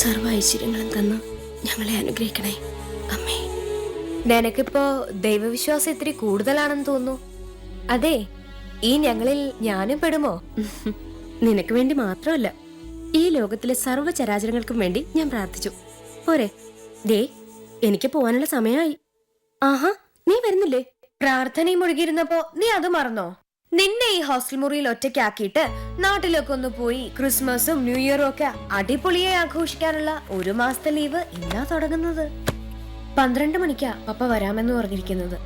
സർവ്വ ഐശ്വര്യങ്ങളും തന്ന് ഞങ്ങളെ അനുഗ്രഹിക്കണേ അമ്മേ. നിനക്കിപ്പോ ദൈവവിശ്വാസം ഇത്തിരി കൂടുതലാണെന്ന് തോന്നുന്നു. അതെ, ഈ ഞങ്ങളിൽ ഞാനും പെടുമോ? നിനക്ക് വേണ്ടി മാത്രമല്ല, ഈ ലോകത്തിലെ സർവ്വ ചരാചരങ്ങൾക്കും വേണ്ടി ഞാൻ പ്രാർത്ഥിച്ചു. പോരെ, ദേ എനിക്ക് പോവാനുള്ള സമയമായി. ആഹാ, നീ വരുന്നില്ലേ? പ്രാർത്ഥനയും മുഴുകിയിരുന്നപ്പോ നീ അത് മറന്നോ? നിന്നെ ഈ ഹോസ്റ്റൽ മുറിയിൽ ഒറ്റയ്ക്കാക്കിയിട്ട് നാട്ടിലൊക്കെ ഒന്ന് പോയി ക്രിസ്മസും ന്യൂ ഇയറും ഒക്കെ അടിപൊളിയായി ആഘോഷിക്കാനുള്ള ഒരു മാസത്തെ ലീവ് ഇന്നാ തുടങ്ങുന്നത്. 12 മണിക്കാ പപ്പ വരാമെന്ന് പറഞ്ഞിരിക്കുന്നത്.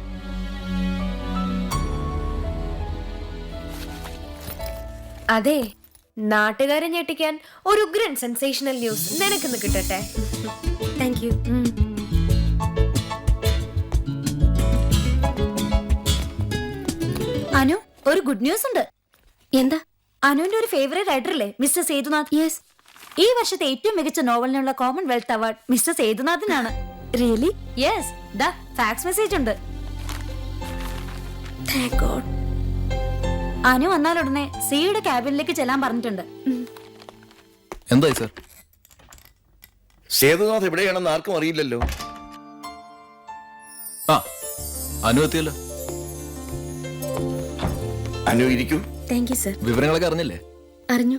അതെ, നാട്ടുകാരെ ഞെട്ടിക്കാൻ ഒരു ഉഗ്രൻ സെൻസേഷണൽ ന്യൂസ് നിനക്കിന്ന് കിട്ടട്ടെ. Thank you. അനു, ഒരു ഗുഡ് ന്യൂസ് ഉണ്ട്. എന്താ? അനുവിന്റെ ഒരു ഫേവറേറ്റ് റൈറ്റർ അല്ലേ മിസ്റ്റർ സേതുനാഥ്? യെസ്. ഈ വർഷത്തെ ഏറ്റവും മികച്ച നോവലിനുള്ള കോമൺവെൽത്ത് അവാർഡ് മിസ്റ്റർ സേതുനാഥിനാണ്. റിയലി? യെസ്, ദാ ഫാക്സ് മെസ്സേജ് ഉണ്ട്. Thank God. അനു വന്നാലുടനെ സിയുടെ ക്യാബിനിലേക്ക് ചെല്ലാൻ പറഞ്ഞിട്ടുണ്ട്. എന്തായി സർ? സേതുനാഥ് എവിടെയാണെന്ന് ആർക്കും അറിയില്ലല്ലോ. ആ, അനു എത്തിയല്ലോ. അനു ഇരിക്കൂ. Thank you sir. വിവരങ്ങളൊക്കെ അറിഞ്ഞില്ലേ? അറിഞ്ഞു.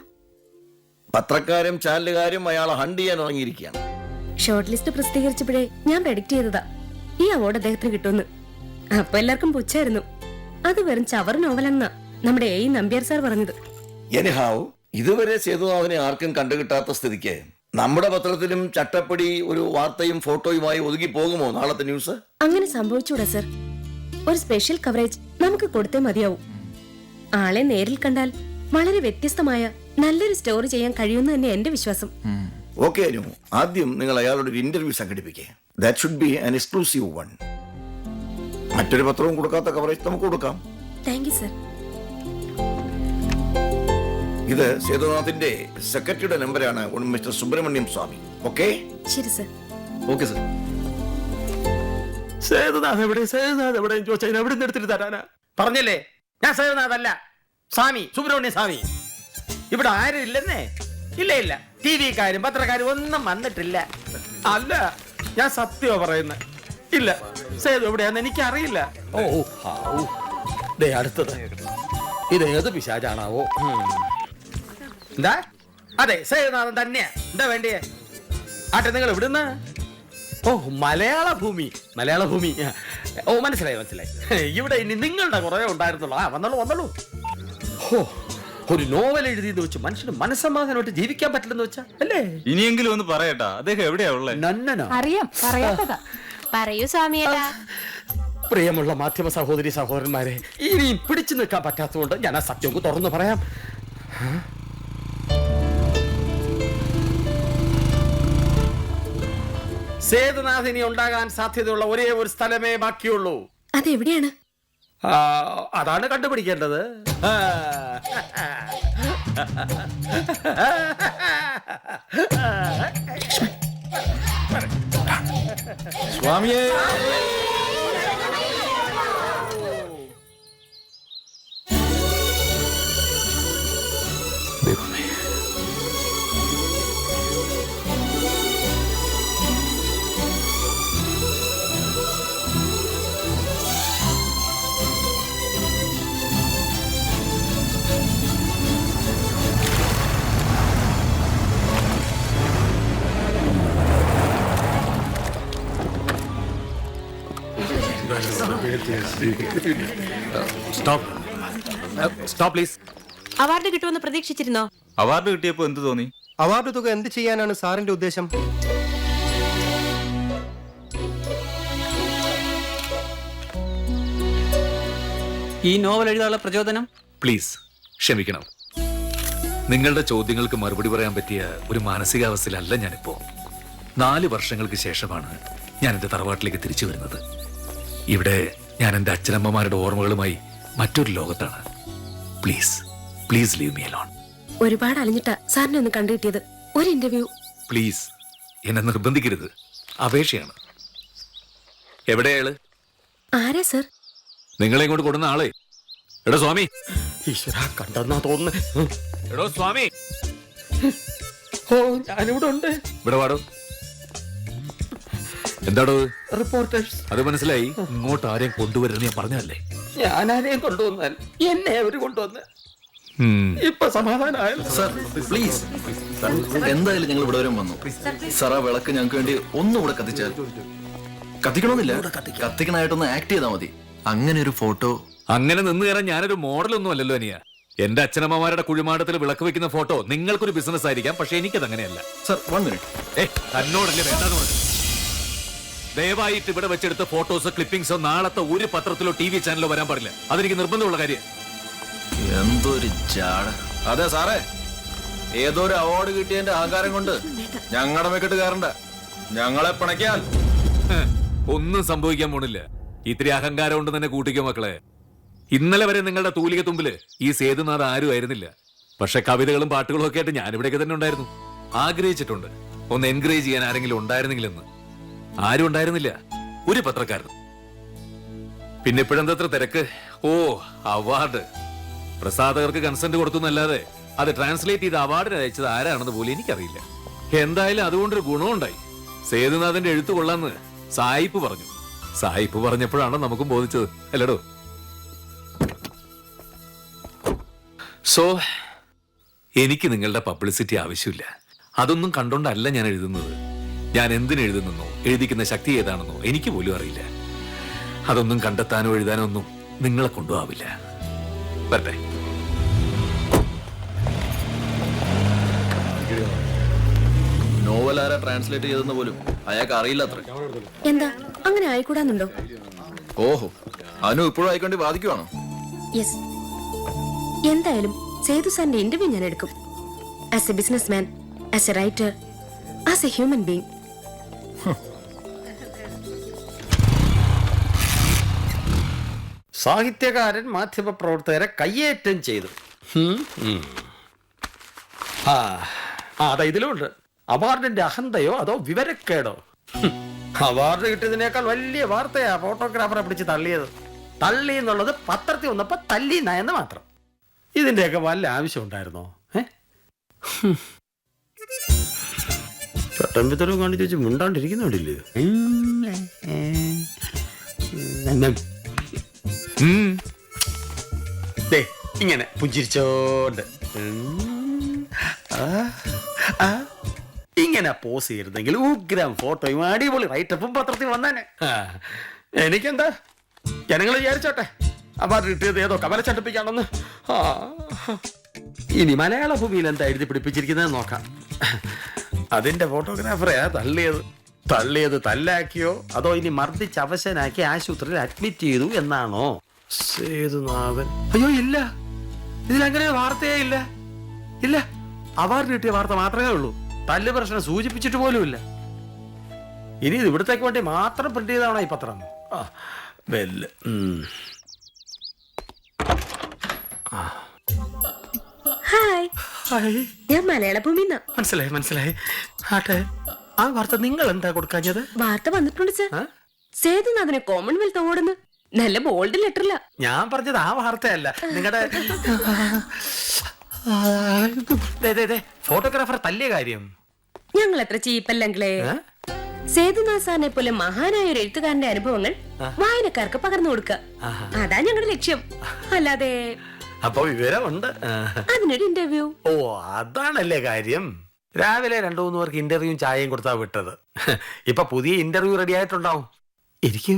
പത്രക്കാരും ചാനലുകാരും അയാളെ ഹണ്ട് ചെയ്യാൻ ഇറങ്ങിയിരിക്കുകയാണ്. ഷോർട്ട് ലിസ്റ്റ് പ്രസിദ്ധീകരിച്ചപ്പോഴേ ഞാൻ പ്രഡിക്റ്റ് ചെയ്തതാ ഈ അവാർഡ് അദ്ദേഹത്തിന് കിട്ടുമെന്ന്. അപ്പൊ എല്ലാവർക്കും പുച്ഛായിരുന്നു. അത് വെറും ചവർ നോവലെന്നാ നമ്മുടെ എ നമ്പ്യാർ സാർ പറഞ്ഞത്. എനിഹാവ്, ഇതുവരെ സേതുനാഥിനെ ആർക്കും കണ്ടുകിട്ടാത്ത സ്ഥിതിക്ക് നമ്മുടെ പത്രത്തിലും ചട്ടപ്പടി ഒരു വാർത്തയും ഫോട്ടോയുമായി ഒതുങ്ങി പോകുമോ നാളത്തെ ന്യൂസ്? അങ്ങനെ സംഭവിച്ചൂടാ സർ. ഒരു സ്പെഷ്യൽ കവറേജ് നമുക്ക് കൊടുത്തേ മതിയാവും. ആളെ നേരിൽ കണ്ടാൽ വളരെ വ്യത്യസ്തമായ നല്ലൊരു സ്റ്റോറി ചെയ്യാൻ കഴിയുമെന്ന് തന്നെ എന്റെ വിശ്വാസം. ഓക്കെ അനു, ആദ്യം നിങ്ങൾ അയാളോട് ഒരു ഇന്റർവ്യൂ സംഘടിപ്പിക്കുക. That should be an exclusive one. മറ്റൊരു പത്രവും കൊടുക്കാത്ത കവറേജ് നമുക്ക് കൊടുക്കാം. Thank you sir. ഇത് സേതുനാഥിന്റെ സെക്രട്ടറിയുടെ നമ്പറാണ്, മിസ്റ്റർ സുബ്രഹ്മണ്യം സ്വാമി. ഓക്കെ? ശരി സർ. Okay sir. സേതുനാഥ് എവിടെ? സേതുനാഥ് എവിടെ ചോദിച്ചാൽ എവിടെ നിന്ന് എടുത്തിട്ട് തരാനാ? പറഞ്ഞല്ലേ, ഞാൻ സേതുനാഥ് അല്ല, സ്വാമി സുബ്രഹ്മണ്യ സ്വാമി. ഇവിടെ ആരും ഇല്ലെന്നേ. ഇല്ല ഇല്ല, ടി വിക്കാരും പത്രക്കാരും ഒന്നും വന്നിട്ടില്ല. അല്ല, ഞാൻ സത്യമോ പറയുന്നത്. ഇല്ല, സേതു എവിടെയാന്ന് എനിക്കറിയില്ല. ദേ അടുത്തത്. ഇത് ഏത് പിശാചാണാവോ? എന്താ? അതെ, സേതുനാഥൻ തന്നെയാ. എന്താ വേണ്ടിയേ? ആട്ടെ, നിങ്ങൾ എവിടുന്ന്? ഓ, മലയാള ഭൂമി. മലയാള ഭൂമി. ഓ, മനസ്സിലായി മനസ്സിലായി. ഇവിടെ ഇനി നിങ്ങളുടെ കുറേ ഉണ്ടായിരുന്നുള്ളൂ. ആ, വന്നോളൂ വന്നോളൂ. ഓ, ഒരു നോവൽ എഴുതിയെന്ന് വെച്ച് മനുഷ്യന് മനസ്സമാധാനമായിട്ട് ജീവിക്കാൻ പറ്റില്ലെന്ന് വെച്ചാ അല്ലേ? ഇനിയെങ്കിലും ഒന്ന് പറയട്ടാ, അദ്ദേഹം എവിടെയാ ഉള്ളത്? നന്നനോ? അറിയാം, പറയാത്തതാ. പറയൂ സ്വാമിയേട്ടാ. പ്രിയമുള്ള മാധ്യമ സഹോദരി സഹോദരന്മാരെ, ഇനിയും പിടിച്ചു നിൽക്കാൻ പറ്റാത്തതുകൊണ്ട് ഞാൻ ആ സത്യം തുറന്നു പറയാം. സേതുനാഥിനി ഉണ്ടാകാൻ സാധ്യതയുള്ള ഒരേ ഒരു സ്ഥലമേ ബാക്കിയുള്ളൂ. അതെവിടെയാണ്? അതാണ് കണ്ടുപിടിക്കേണ്ടത്. സ്വാമിയേ, സ്റ്റോപ്പ് പ്ലീസ്. അവാർഡ് കിട്ടുമെന്ന് പ്രതീക്ഷിച്ചിരുന്നോ? അവാർഡ് കിട്ടിയപ്പോ എന്ത് തോന്നി? അവാർഡ് തുക എന്ത് ചെയ്യാനാണ് സാറിന്റെ ഉദ്ദേശം? ഈ നോവൽ എഴുതാനുള്ള പ്രചോദനം? പ്ലീസ് ക്ഷമിക്കണം, നിങ്ങളുടെ ചോദ്യങ്ങൾക്ക് മറുപടി പറയാൻ പറ്റിയ ഒരു മാനസികാവസ്ഥയിലല്ല ഞാനിപ്പോ. 4 വർഷങ്ങൾക്ക് ശേഷമാണ് ഞാൻ എൻ്റെ തറവാട്ടിലേക്ക് തിരിച്ചു വരുന്നത്. ഇവിടെ ഞാൻ എൻ്റെ അച്ഛനമ്മമാരുടെ ഓർമ്മകളുമായി മറ്റൊരു ലോകത്താണ്. Please please leave me alone. ഒരുപാട് അലഞ്ഞിട്ടാ സാറിനെ ഒന്ന് കണ്ടുകിട്ടിയത്. ഒരു ഇന്റർവ്യൂ പ്ലീസ്, എന്നെ നിർബന്ധിക്കരുത്, അപേക്ഷയാണ്. എവിടെയാള്? ആരാ സർ? നിങ്ങളെ ഇങ്ങോട്ട് കൊടുന്ന ആളെ. എടോ സ്വാമി. ഈശ്വര, കണ്ടെന്നാ തോന്നുന്നു. എടോ സ്വാമി. ഓ ഞാനിവിടെ ഉണ്ട്. ഇവിടെ പാടോ. എന്താടോ? റിപ്പോർട്ടേഴ്സ്. അത് മനസ്സിലായി. ഇങ്ങോട്ട് ആരെയും കൊണ്ടുവരുന്ന ഞാൻ പറഞ്ഞല്ലേ. ഞാനാരെയും കൊണ്ടുവന്നാൽ എന്നെ അവര് കൊണ്ടുവന്ന് ഇപ്പൊ സമാധാനമായല്ലോ. സാർ പ്ലീസ്, എന്തായാലും ഞങ്ങൾ ഇവിടെ വരെ വന്നു. സാർ ആ വിളക്ക് ഞങ്ങൾക്ക് വേണ്ടി ഒന്നുകൂടെ കത്തിച്ചാൽ. കത്തിക്കണമെന്നില്ല, കത്തിക്കണായിട്ടൊന്ന് ആക്ട് ചെയ്താൽ മതി. അങ്ങനെ ഒരു ഫോട്ടോ. അങ്ങനെ നിന്ന് കയറാൻ ഞാനൊരു മോഡലൊന്നും അല്ലല്ലോ അനിയ. എന്റെ അച്ഛനമ്മമാരുടെ കുഴിമാടത്തിൽ വിളക്ക് വെക്കുന്ന ഫോട്ടോ നിങ്ങൾക്കൊരു ബിസിനസ് ആയിരിക്കാം, പക്ഷെ എനിക്കത് അങ്ങനെയല്ല. Sir 1 minute. തന്നോടല്ലേ വേണ്ടെന്ന് പറഞ്ഞു. ദയവായിട്ട് ഇവിടെ വെച്ചെടുത്ത ഫോട്ടോസോ ക്ലിപ്പിംഗ്സോ നാളത്തെ ഒരു പത്രത്തിലോ TV ചാനലോ വരാൻ പാടില്ല. അതെനിക്ക് നിർബന്ധമുള്ള കാര്യം. എന്തൊരു ജാട. അതെ സാറേ, ഏതോ ഒരു അവാർഡ് കിട്ടിയതിന്റെ അഹങ്കാരം കൊണ്ട് ഞങ്ങളുടെ മേക്കെട്ട് കയറണ്ട. ഞങ്ങളെ പിണക്കിയാൽ ഒന്നും സംഭവിക്കാൻ പോണില്ല. ഇത്തിരി അഹങ്കാരം കൊണ്ട് തന്നെ കൂട്ടിക്കോ മക്കളെ. ഇന്നലെ വരെ നിങ്ങളുടെ തൂലിക തുമ്പില് ഈ സേതുനാഥ് ആരും ആയിരുന്നില്ല. പക്ഷെ കവിതകളും പാട്ടുകളും ഒക്കെ ആയിട്ട് ഞാനിവിടെയൊക്കെ തന്നെ ഉണ്ടായിരുന്നു. ആഗ്രഹിച്ചിട്ടുണ്ട് ഒന്ന് എൻകറേജ് ചെയ്യാൻ ആരെങ്കിലും ഉണ്ടായിരുന്നെങ്കിലെന്ന്. ആരും ഉണ്ടായിരുന്നില്ല, ഒരു പത്രക്കാരൻ. പിന്നെ ഇപ്പോഴെന്തത്ര തിരക്ക്. ഓ അവാർഡ്. പ്രസാധകർക്ക് കൺസെന്റ് കൊടുത്തു എന്നല്ലാതെ അത് ട്രാൻസ്ലേറ്റ് ചെയ്ത് അവാർഡിന് അയച്ചത് ആരാണെന്ന് പോലും എനിക്കറിയില്ല. എന്തായാലും അതുകൊണ്ടൊരു ഗുണമുണ്ടായി. സേതുനാഥന്റെ എഴുത്തു കൊള്ളാന്ന് സായിപ്പ് പറഞ്ഞു. സായിപ്പ് പറഞ്ഞപ്പോഴാണ് നമുക്കും ബോധിച്ചത്, അല്ലടോ? സോ എനിക്ക് നിങ്ങളുടെ പബ്ലിസിറ്റി ആവശ്യമില്ല. അതൊന്നും കണ്ടോണ്ടല്ല ഞാൻ എഴുതുന്നത്. ഞാൻ എന്തിനെഴുതുന്നെന്നോ എഴുതിക്കുന്ന ശക്തി ഏതാണെന്നോ എനിക്ക് പോലും അറിയില്ല. അതൊന്നും കണ്ടെത്താനോ എഴുതാനോ ഒന്നും നിങ്ങളെ കൊണ്ടുപോവില്ല. വരട്ടെ. നോവൽ ആരാ ട്രാൻസ്ലേറ്റ് ചെയ്തെന്ന് പോലും അയാൾക്ക് അറിയില്ല അത്ര. എന്താ അങ്ങനെ ആയിക്കൂടാന്നുണ്ടോ? ഓഹോ, അനു ഇപ്പോഴും ആയിക്കൊണ്ട് ബാധിക്കുവാണോ? യെസ്. എന്തായാലും സേതു സാറിന്റെ ഇന്റർവ്യൂ ഞാൻ എടുക്കും. As A business man, as A writer, as A human being. സാഹിത്യകാരൻ മാധ്യമപ്രവർത്തകരെ കയ്യേറ്റം ചെയ്തു. അതാ ഇതിലുണ്ട്. അവാർഡിന്റെ അഹന്തയോ അതോ വിവരക്കേടോ? അവാർഡ് കിട്ടിയതിനേക്കാൾ വലിയ വാർത്തയാ ഫോട്ടോഗ്രാഫറെ പിടിച്ച് തള്ളിയത്. തള്ളി എന്നുള്ളത് പത്രത്തിൽ വന്നപ്പോ തല്ലി നയെന്ന് മാത്രം. ഇതിന്റെയൊക്കെ വല്ല ആവശ്യം ഉണ്ടായിരുന്നോ? ചട്ടമ്പിത്തരം കാണിച്ചു വെച്ച് മിണ്ടാണ്ടിരിക്കുന്നുണ്ടില്ലേ? ഇങ്ങനെ പുഞ്ചിരിച്ചോണ്ട് ഇങ്ങനെ പോസ് ചെയ്തിരുന്നെങ്കിൽ ഉഗ്രം ഫോട്ടോയും അടിപൊളി റൈറ്റപ്പും പത്രത്തിൽ വന്നേനെ. എനിക്കെന്താ, ജനങ്ങൾ വിചാരിച്ചോട്ടെ അവാർഡ് കിട്ടിയത് ഏതോ കമലച്ചട്ടപ്പിക്കാണെന്ന്. ഇനി മലയാള ഭൂമിയിൽ എന്താ എഴുതി പിടിപ്പിച്ചിരിക്കുന്നത് നോക്കാം. അതിന്റെ ഫോട്ടോഗ്രാഫറെയാ തള്ളിയത് തല്ലാക്കിയോ അതോ ഇനി മർദ്ദിച്ച് അവശനാക്കി ആശുപത്രിയിൽ അഡ്മിറ്റ് ചെയ്തു എന്നാണോ? സേതുനാഥൻ. അയ്യോ ഇല്ല, ഇതിലങ്ങനെ വാർത്തയേ ഇല്ല. അവാർഡ് കിട്ടിയ വാർത്ത മാത്രമേ ഉള്ളൂ. തല്ല് പ്രശ്നം സൂചിപ്പിച്ചിട്ട് പോലുമില്ല. ഇനി ഇത് ഇവിടത്തേക്ക് വേണ്ടി മാത്രം പ്രിന്റ് ചെയ്താണോ ഈ പത്രം? ഹായ്, ഞാൻ മലയാള ഭൂമിന്നാ. മനസ്സിലായി. ആട്ടെ, ആ വാർത്ത നിങ്ങൾ എന്താ കൊടുക്കാഞ്ഞത്? വാർത്ത വന്നിട്ടുണ്ട് സർ. സേതുനാഥനെ കോമൺവെൽത്ത് അവാർഡെന്ന് നല്ല ബോൾഡ് ലെറ്ററില്ല. ഞാൻ പറഞ്ഞത് ആ വാർത്തയല്ല, നിങ്ങളുടെ ഫോട്ടോഗ്രാഫർ തല്ലിയ കാര്യം. ഞങ്ങൾ എത്ര ചീപ്പല്ലെങ്കിലേ. സേതുനാഥ് സാറിനെ പോലെ മഹാനായ ഒരു എഴുത്തുകാരന്റെ അനുഭവങ്ങൾ വായനക്കാർക്ക് പകർന്നു കൊടുക്കുക, അതാ ഞങ്ങളുടെ ലക്ഷ്യം. അല്ലാതെ അപ്പൊ വിവരമുണ്ട്. അതിനൊരു ഇന്റർവ്യൂ. ഓ അതാണല്ലേ കാര്യം. രാവിലെ 2-3 പേർക്ക് ഇന്റർവ്യൂവും ചായയും കൊടുത്താ വിട്ടത്. ഇപ്പൊ പുതിയ ഇന്റർവ്യൂ റെഡി ആയിട്ടുണ്ടാവും. ഇരിക്കൂ.